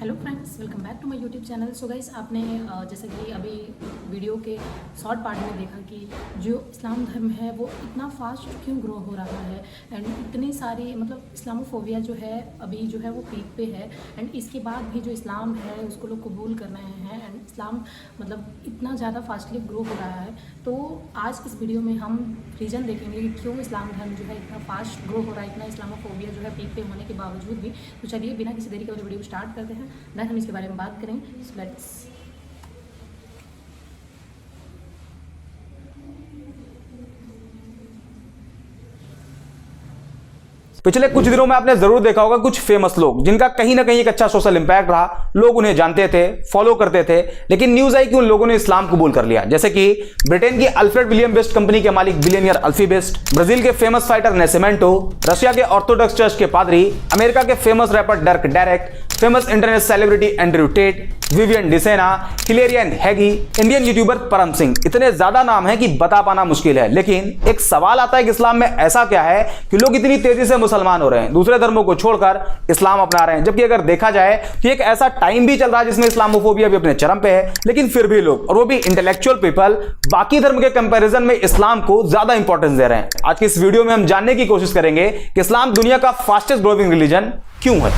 Hello friends, welcome back to my YouTube channel. So guys, आपने जैसे कि अभी वीडियो के शॉर्ट पार्ट में देखा कि जो इस्लाम धर्म है वो इतना फास्ट क्यों ग्रो हो रहा है एंड इतनी सारी इस्लामोफोबिया जो है अभी जो है वो पीक पे है एंड इसके बाद भी जो इस्लाम है उसको लोग कबूल कर रहे हैं एंड इस्लाम इतना ज़्यादा फास्टली ग्रो हो रहा है। तो आज इस वीडियो में हम रीज़न देखेंगे कि क्यों इस्लाम धर्म जो है इतना फास्ट ग्रो हो रहा है, इतना इस्लामोफोबिया जो है पीक पे होने के बावजूद भी। तो चलिए बिना किसी देरी के वीडियो स्टार्ट करते हैं, देन हम इसके बारे में बात करें। सो लेट्स पिछले कुछ दिनों में आपने जरूर देखा होगा कुछ फेमस लोग जिनका कहीं ना कहीं एक अच्छा सोशल इंपैक्ट रहा, लोग उन्हें जानते थे, फॉलो करते थे, लेकिन न्यूज आई कि उन लोगों ने इस्लाम कबूल कर लिया। जैसे कि ब्रिटेन की अल्फ्रेड विलियम बेस्ट कंपनी के मालिक बिलियनियर अल्फी बेस्ट, ब्राजील के फेमस फाइटर नेसेमेंटो, रशिया के ऑर्थोडॉक्स चर्च के पादरी, अमेरिका के famous rapper डर्क Derek, famous internet celebrity Andrew Tate, Vivian Dsena, हिलेरियन हैगी, इंडियन यूट्यूबर परम सिंह। इतने ज्यादा नाम है कि बता पाना मुश्किल है। लेकिन एक सवाल आता है कि इस्लाम में ऐसा क्या है कि लोग इतनी तेजी से मुसलमान हो रहे हैं, दूसरे धर्मों को छोड़कर इस्लाम अपना रहे हैं। जबकि अगर देखा जाए तो एक ऐसा टाइम भी चल रहा है जिसमें इस्लामोफोबिया भी अपने चरम पे है, लेकिन फिर भी लोग, और वो भी इंटेलेक्चुअल पीपल, बाकी धर्म के कंपैरिजन में इस्लाम को ज्यादा इंपॉर्टेंस दे रहे हैं। आज की इस वीडियो में हम जानने की कोशिश करेंगे कि इस्लाम दुनिया का फास्टेस्ट ग्रोइंग रिलीजन क्यों है।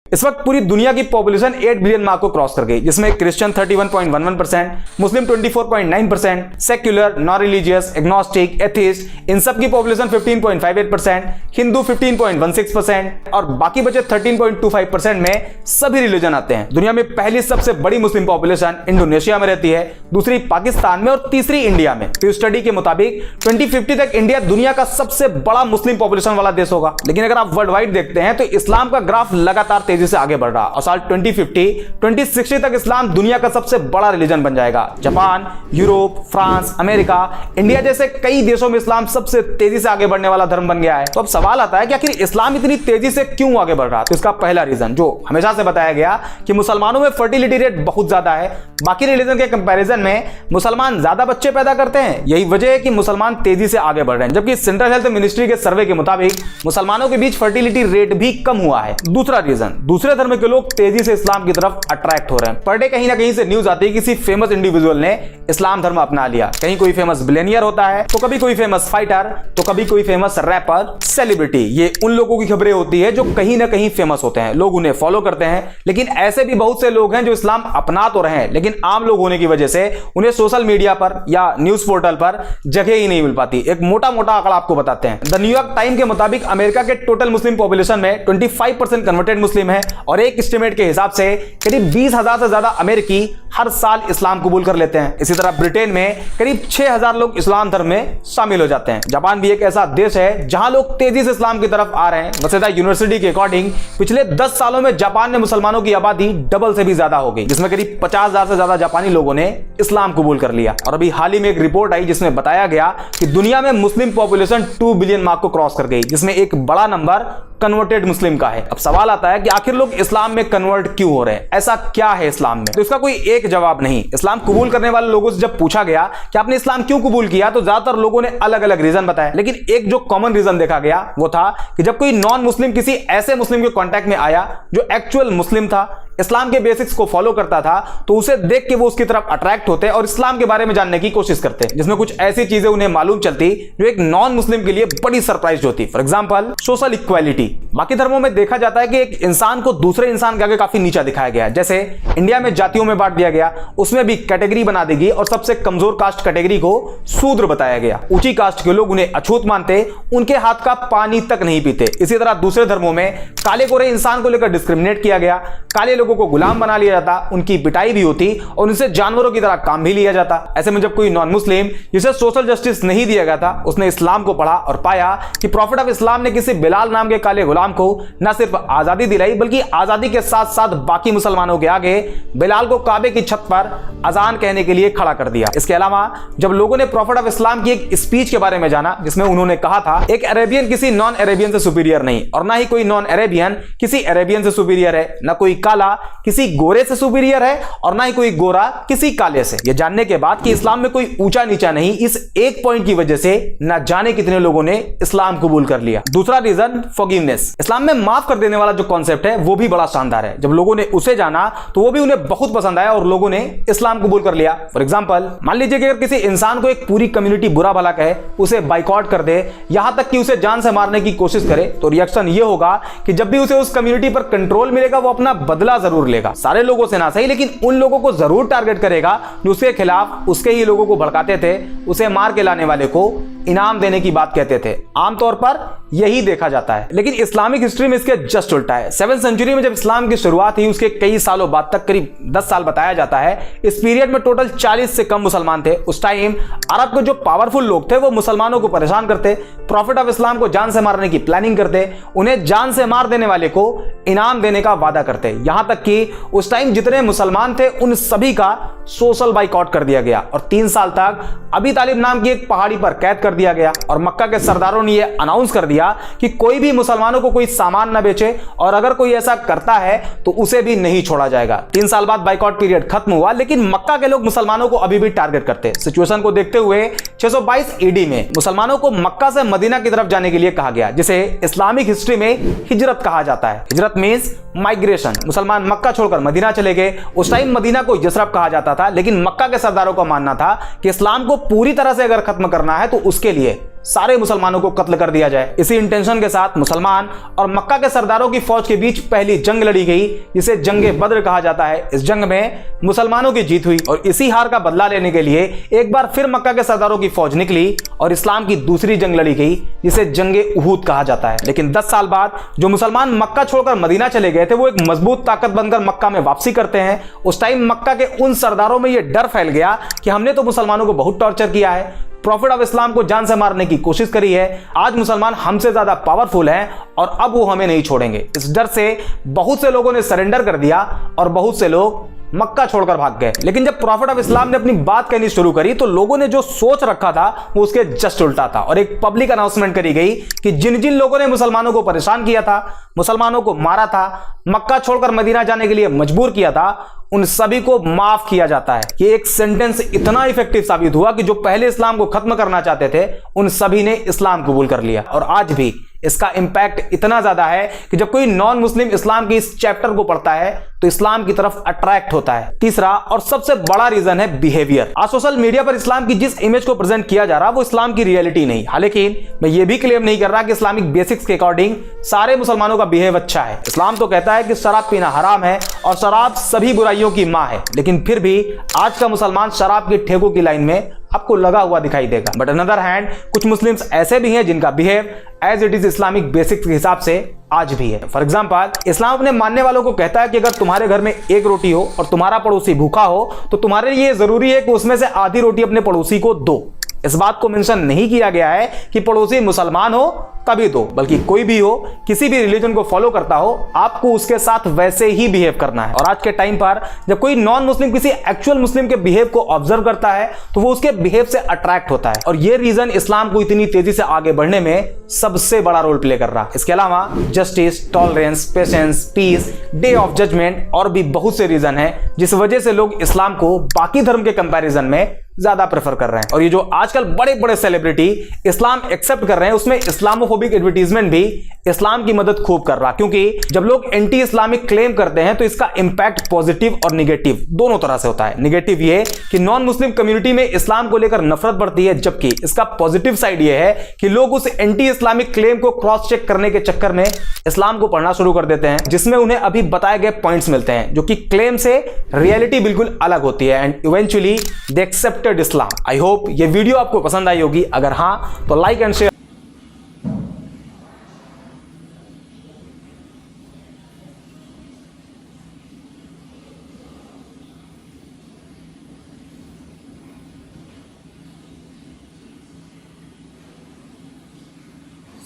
इस वक्त पूरी दुनिया की पॉपुलेशन 8 बिलियन मार्क को क्रॉस कर गई, जिसमें Christian 31.11%, Muslim 24.9%, secular, non religious, agnostic, atheist, इन सब की पॉपुलेशन 15.58%, हिंदू 15.16% और बाकी बचे 13.25% में सभी रिलीजन आते हैं। दुनिया में पहली सबसे बड़ी मुस्लिम पॉपुलेशन इंडोनेशिया में रहती है, दूसरी पाकिस्तान में और तीसरी इंडिया में। तो स्टडी के मुताबिक 2050 तक इंडिया दुनिया का सबसे बड़ा मुस्लिम पॉपुलेशन वाला देश होगा। लेकिन अगर आप वर्ल्ड वाइड देखते हैं तो इस्लाम का ग्राफ लगातार तेजी से आगे बढ़ रहा और साल 2050-2060 तक इस्लाम दुनिया का सबसे बड़ा रिलीजन बन जाएगा। Japan, Europe, France, America, India जैसे कई देशों में इस्लाम सबसे तेजी से आगे बढ़ने वाला धर्म बन गया है। तो अब सवाल आता है कि आखिर इस्लाम इतनी तेजी से क्यों आगे बढ़ रहा है। तो इसका पहला रीजन जो हमेशा से बताया गया कि मुसलमानों में फर्टिलिटी रेट बहुत ज्यादा है, बाकी रिलीजन के कंपैरिजन में मुसलमान ज्यादा बच्चे पैदा करते हैं। यही वजह है कि मुसलमान तेजी से आगे बढ़ रहे हैं। जबकि सेंट्रल हेल्थ मिनिस्ट्री के सर्वे के मुताबिक मुसलमानों के बीच फर्टिलिटी रेट भी कम हुआ है। दूसरा रीजन, दूसरे धर्म के लोग तेजी से इस्लाम की तरफ अट्रैक्ट हो रहे हैं। पर डे कहीं ना कहीं से न्यूज आती है किसी फेमस इंडिविजुअल ने इस्लाम धर्म अपना लिया। कहीं कोई फेमस बिलियनियर होता है, तो कभी कोई फेमस फाइटर, तो कभी कोई फेमस रैपर, सेलिब्रिटी। ये उन लोगों की खबरें होती है जो कहीं ना कहीं फेमस होते हैं, लोग उन्हें फॉलो करते हैं। लेकिन ऐसे भी बहुत से लोग हैं जो इस्लाम अपना तो रहे हैं, लेकिन आम लोग होने की वजह से उन्हें सोशल मीडिया पर या न्यूज पोर्टल पर जगह ही नहीं मिल पाती। एक मोटा मोटा आंकड़ा आपको बताते हैं। द न्यूयॉर्क टाइम के मुताबिक अमेरिका के टोटल मुस्लिम पॉपुलेशन में 25% कन्वर्टेड मुस्लिम है और एक एस्टिमेट के हिसाब से करीब 20,000 से ज्यादा अमेरिकी हर साल इस्लाम कबूल कर लेते हैं। इसी तरह ब्रिटेन में करीब 6,000 लोग इस्लाम धर्म में शामिल हो जाते हैं। जापान भी एक ऐसा देश है जहां लोग तेजी से इस्लाम की तरफ आ रहे हैं। वसेदा यूनिवर्सिटी के अकॉर्डिंग पिछले 10 सालों में जापान में मुसलमानों की आबादी डबल से भी ज्यादा हो गई, जिसमें करीब 50,000 से ज्यादा जापानी लोगों ने इस्लाम कबूल कर लिया। और अभी हाल ही में एक रिपोर्ट आई जिसमें बताया गया कि दुनिया में मुस्लिम पॉपुलेशन 2 बिलियन मार्क को क्रॉस कर गई, जिसमें एक बड़ा नंबर कन्वर्टेड मुस्लिम का है। अब सवाल आता है कि आखिर लोग इस्लाम में कन्वर्ट क्यों हो रहे हैं, ऐसा क्या है इस्लाम में। तो इसका कोई एक जवाब नहीं। इस्लाम कबूल करने वाले लोगों से जब पूछा गया कि आपने इस्लाम क्यों कबूल किया, तो ज्यादातर लोगों ने अलग अलग रीजन बताया। लेकिन एक जो कॉमन रीजन देखा गया वो था कि जब कोई नॉन मुस्लिम किसी ऐसे मुस्लिम के कांटेक्ट में आया जो एक्चुअल मुस्लिम था, इस्लाम के बेसिक्स को फॉलो करता था, तो उसे देख के वो उसकी तरफ अट्रैक्ट होते और इस्लाम के बारे में जानने की कोशिश करते, जिसमें कुछ ऐसी चीजें उन्हें मालूम चलती जो एक नॉन मुस्लिम के लिए बड़ी सरप्राइज होती। For example, social equality. बाकी धर्मों में देखा जाता है कि एक इंसान को दूसरे इंसान के आगे काफी नीचा दिखाया गया है। जैसे इंडिया में जातियों में बांट दिया गया, उसमें भी कैटेगरी बना दी गई और सबसे कमजोर कास्ट कैटेगरी को शूद्र बताया गया। ऊंची कास्ट के लोग उन्हें अछूत मानते, उनके हाथ का पानी तक नहीं पीते। इसी तरह दूसरे धर्मों में काले गोरे इंसान को लेकर डिस्क्रिमिनेट किया गया, काले लोगों को गुलाम बना लिया जाता, उनकी पिटाई भी होती और उनसे जानवरों की तरह काम भी लिया जाता। ऐसे में जब कोई नॉन मुस्लिम जिसे सोशल जस्टिस नहीं दिया गया था, उसने इस्लाम को पढ़ा और पाया कि प्रॉफिट ऑफ इस्लाम ने किसी बिलाल नाम के काले गुलाम को न सिर्फ आजादी दिलाई, बल्कि आजादी के साथ साथ बाकी मुसलमानों के आगे बिलाल को काबे की छत पर अजान कहने के लिए खड़ा कर दिया। इसके अलावा जब लोगों ने प्रॉफिट ऑफ इस्लाम की एक स्पीच के बारे में जाना, जिसमें उन्होंने कहा था एक अरेबियन किसी नॉन अरेबियन से सुपीरियर नहीं, और ना ही कोई नॉन अरेबियन किसी अरेबियन से सुपीरियर है, ना कोई काला किसी गोरे से सुपीरियर है और ना ही कोई गोरा किसी काले से। यह जानने के बाद कि इस्लाम में कोई ऊंचा नीचा नहीं, इस एक पॉइंट की वजह से न जाने कितने लोगों ने इस्लाम कबूल कर लिया। दूसरा रीजन फॉरगिवनेस। फॉर्मेलिटीज। इस्लाम में माफ कर देने वाला जो कॉन्सेप्ट है वो भी बड़ा शानदार है। जब लोगों ने उसे जाना तो वो भी उन्हें बहुत पसंद आया और लोगों ने इस्लाम कबूल कर लिया। फॉर एग्जाम्पल, मान लीजिए कि अगर किसी इंसान को एक पूरी कम्युनिटी बुरा भला कहे, उसे बाइकआउट कर दे, यहां तक कि उसे जान से मारने की कोशिश करे, तो रिएक्शन ये होगा कि जब भी उसे उस कम्युनिटी पर कंट्रोल मिलेगा वो अपना बदला जरूर लेगा। सारे लोगों से ना सही, लेकिन उन लोगों को जरूर टारगेट करेगा जो उसके खिलाफ उसके ही लोगों को भड़काते थे, उसे मार के लाने वाले को इनाम देने की बात कहते थे। आमतौर पर यही देखा जाता है, लेकिन इस्लामिक हिस्ट्री में इसके जस्ट उल्टा है। 7वीं सेंचुरी में जब इस्लाम की शुरुआत हुई, उसके कई सालों बाद तक, करीब 10 साल बताया जाता है, इस पीरियड में टोटल 40 से कम मुसलमान थे। उस टाइम अरब के जो पावरफुल लोग थे वो मुसलमानों को परेशान करते, प्रॉफिट ऑफ इस्लाम को जान से मारने की प्लानिंग करते, उन्हें जान से मार देने वाले को इनाम देने का वादा करते। यहां तक कि उस टाइम जितने मुसलमान थे उन सभी का सोशल बाइकआउट कर दिया गया और 3 साल तक अबी तालिब नाम की एक पहाड़ी पर कैद कर दिया गया। और मक्का के सरदारों ने यह अनाउंस कर दिया कि कोई भी मुसलमानों को कोई सामान न बेचे और अगर कोई ऐसा करता है तो उसे भी नहीं छोड़ा जाएगा। 3 साल बाद बाइकआउट पीरियड खत्म हुआ, लेकिन मक्का के लोग मुसलमानों को अभी भी टारगेट करते। सिचुएशन को देखते हुए 622 ईडी में मुसलमानों को मक्का से मदीना की तरफ जाने के लिए कहा गया, जिसे इस्लामिक हिस्ट्री में हिजरत कहा जाता है। हिजरत मींस माइग्रेशन। मुसलमान मक्का छोड़कर मदीना चले गए। उस टाइम मदीना को यसरब कहा जाता था, लेकिन मक्का के सरदारों का मानना था कि इस्लाम को पूरी तरह से अगर खत्म करना है तो उसके लिए सारे मुसलमानों को कत्ल कर दिया जाए। इसी इंटेंशन के साथ मुसलमान और मक्का के सरदारों की फौज के बीच पहली जंग लड़ी गई, जिसे जंगे बद्र कहा जाता है। इस जंग में मुसलमानों की जीत हुई और इसी हार का बदला लेने के लिए एक बार फिर मक्का के सरदारों की फौज निकली और इस्लाम की दूसरी जंग लड़ी गई, जिसे जंगे उहूद कहा जाता है। लेकिन 10 साल बाद जो मुसलमान मक्का छोड़कर मदीना चले गए थे वो एक मजबूत ताकत बनकर मक्का में वापसी करते हैं। उस टाइम मक्का के उन सरदारों में यह डर फैल गया कि हमने तो मुसलमानों को बहुत टॉर्चर किया है, प्रॉफिट ऑफ इस्लाम को जान से मारने की कोशिश करी है, आज मुसलमान हमसे ज्यादा पावरफुल हैं और अब वो हमें नहीं छोड़ेंगे। इस डर से बहुत से लोगों ने सरेंडर कर दिया और बहुत से लोग मक्का छोड़कर भाग गए। लेकिन जब प्रॉफिट ऑफ इस्लाम ने अपनी बात कहनी शुरू करी तो लोगों ने जो सोच रखा था वो उसके जस्ट उल्टा था और एक पब्लिक अनाउंसमेंट करी गई कि जिन जिन लोगों ने मुसलमानों को परेशान किया था, मुसलमानों को मारा था, मक्का छोड़कर मदीना जाने के लिए मजबूर किया था, उन सभी को माफ किया जाता है। ये एक सेंटेंस इतना इफेक्टिव साबित हुआ कि जो पहले इस्लाम को खत्म करना चाहते थे उन सभी ने इस्लाम कबूल कर लिया। और आज भी इसका इंपैक्ट इतना ज्यादा है कि जब कोई नॉन मुस्लिम इस्लाम के इस चैप्टर को पढ़ता है तो इस्लाम की तरफ अट्रैक्ट होता है। तीसरा और सबसे बड़ा रीजन है बिहेवियर। आज सोशल मीडिया पर इस्लाम की जिस इमेज को प्रेजेंट किया जा रहा है वो इस्लाम की रियलिटी नहीं। हालांकि मैं ये भी क्लेम नहीं कर रहा कि इस्लामिक बेसिक्स के अकॉर्डिंग सारे मुसलमानों का बिहेव अच्छा है। इस्लाम तो कहता है कि शराब पीना हराम है और शराब सभी बुराइयों की मां है, लेकिन फिर भी आज का मुसलमान शराब के ठेकों की लाइन में आपको लगा हुआ दिखाई देगा। बट अनदर हैंड कुछ मुस्लिम्स ऐसे भी हैं जिनका behave as it is Islamic basics के हिसाब से आज भी है। फॉर एग्जाम्पल, इस्लाम अपने मानने वालों को कहता है कि अगर तुम्हारे घर में एक रोटी हो और तुम्हारा पड़ोसी भूखा हो तो तुम्हारे लिए जरूरी है कि उसमें से आधी रोटी अपने पड़ोसी को दो। इस बात को मेंशन नहीं किया गया है कि पड़ोसी मुसलमान हो तभी दो, बल्कि कोई भी हो, किसी भी रिलीजन को फॉलो करता हो, आपको उसके साथ वैसे ही बिहेव करना है। और आज के टाइम पर जब कोई नॉन मुस्लिम किसी एक्चुअल मुस्लिम के बिहेव को ऑब्जर्व करता है तो वो उसके बिहेव से अट्रैक्ट होता है और ये रीजन इस्लाम को इतनी तेजी से आगे बढ़ने में सबसे बड़ा रोल प्ले कर रहा है। इसके अलावा justice, tolerance, patience, peace, day of judgement और भी बहुत से रीजन है जिस वजह से लोग इस्लाम को बाकी धर्म के कंपैरिजन में ज्यादा प्रेफर कर रहे हैं। और ये जो आजकल बड़े बड़े सेलिब्रिटी इस्लाम एक्सेप्ट कर रहे हैं उसमें इस्लामोफोबिक एडवर्टीजमेंट भी इस्लाम की मदद खूब कर रहा, क्योंकि जब लोग एंटी इस्लामिक क्लेम करते हैं तो इसका इंपैक्ट पॉजिटिव और निगेटिव दोनों तरह से होता है। निगेटिव ये कि नॉन मुस्लिम कम्युनिटी में इस्लाम को लेकर नफरत बढ़ती है, जबकि इसका पॉजिटिव साइड ये है कि लोग उस एंटी इस्लामिक क्लेम को क्रॉस चेक करने के चक्कर में इस्लाम को पढ़ना शुरू कर देते हैं, जिसमें उन्हें अभी बताए गए पॉइंट्स मिलते हैं जो कि क्लेम से रियलिटी बिल्कुल अलग होती है and eventually they accepted Islam. I hope ये वीडियो आपको पसंद आई होगी। अगर हाँ तो like and share.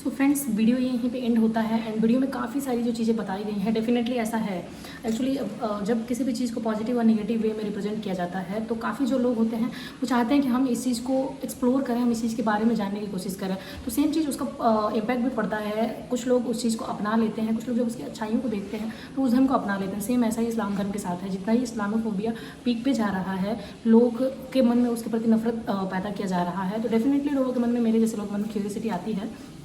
So friends, video यहीं पे एंड होता है एंड वीडियो में काफ़ी सारी जो चीज़ें बताई गई हैं डेफिनेटली ऐसा है। एक्चुअली जब किसी भी चीज़ को पॉजिटिव और नेगेटिव वे में रिप्रेजेंट किया जाता है तो काफ़ी जो लोग होते हैं वो चाहते हैं कि हम इस चीज़ को एक्सप्लोर करें, हम इस चीज़ के बारे में जानने की कोशिश करें, तो सेम चीज़ उसका इम्पैक्ट भी पड़ता है। कुछ लोग उस चीज़ को अपना लेते हैं, कुछ लोग जब उसकी अच्छाइयों को देखते हैं तो उस धर्म को अपना लेते हैं। सेम ऐसा ही इस्लाम धर्म के साथ है। जितना ही इस्लामोफोबिया पीक पे जा रहा है, लोग के मन में उसके प्रति नफरत पैदा किया जा रहा है, तो डेफिनेटली लोगों के मन में, मेरे जैसे लोगों के मन में क्यूरियोसिटी आती है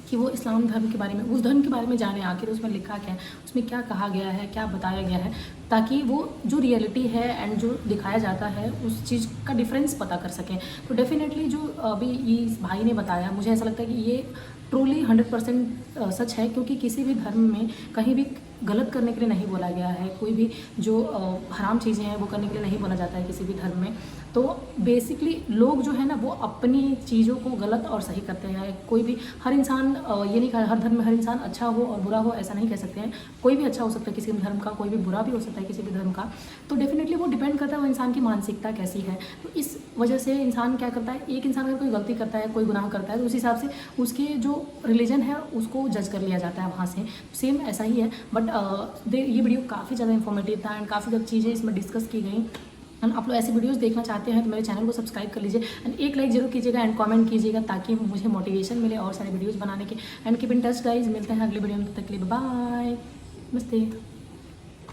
कि वो इस्लाम धर्म के बारे में, उस धर्म के बारे में जाने, आखिर उसमें लिखा क्या है, उसमें क्या कहा गया है, क्या बताया गया है, ताकि वो जो रियलिटी है एंड जो दिखाया जाता है उस चीज़ का डिफरेंस पता कर सकें। तो डेफिनेटली जो अभी इस भाई ने बताया, मुझे ऐसा लगता है कि ये ट्रूली 100% सच है, क्योंकि किसी भी धर्म में कहीं भी गलत करने के लिए नहीं बोला गया है, कोई भी जो हराम चीज़ें हैं वो करने के लिए नहीं बोला जाता है किसी भी धर्म में। तो बेसिकली लोग जो है ना वो अपनी चीज़ों को गलत और सही करते हैं। कोई भी, हर इंसान, ये नहीं कहा हर धर्म में हर इंसान अच्छा हो और बुरा हो, ऐसा नहीं कह सकते हैं। कोई भी अच्छा हो सकता है किसी भी धर्म का, कोई भी बुरा भी हो सकता है किसी भी धर्म का। तो डेफिनेटली वो डिपेंड करता है वो इंसान की मानसिकता कैसी है। तो इस वजह से इंसान क्या करता है, एक इंसान अगर कोई गलती करता है, कोई गुनाह करता है, तो उस हिसाब से उसके जो रिलीजन है उसको जज कर लिया जाता है वहाँ से। सेम ऐसा ही है। बट ये वीडियो काफ़ी ज़्यादा इन्फॉर्मेटिव था एंड काफ़ी ज़्यादा चीज़ें इसमें डिस्कस की गई। एंड आप लोग ऐसी वीडियोस देखना चाहते हैं तो मेरे चैनल को सब्सक्राइब कर लीजिए एंड एक लाइक जरूर कीजिएगा एंड कमेंट कीजिएगा, ताकि मुझे मोटिवेशन मिले और सारे वीडियोस बनाने के। And keep in touch guys, मिलते हैं अगले वीडियो में, तब तक के लिए बाय, नमस्ते।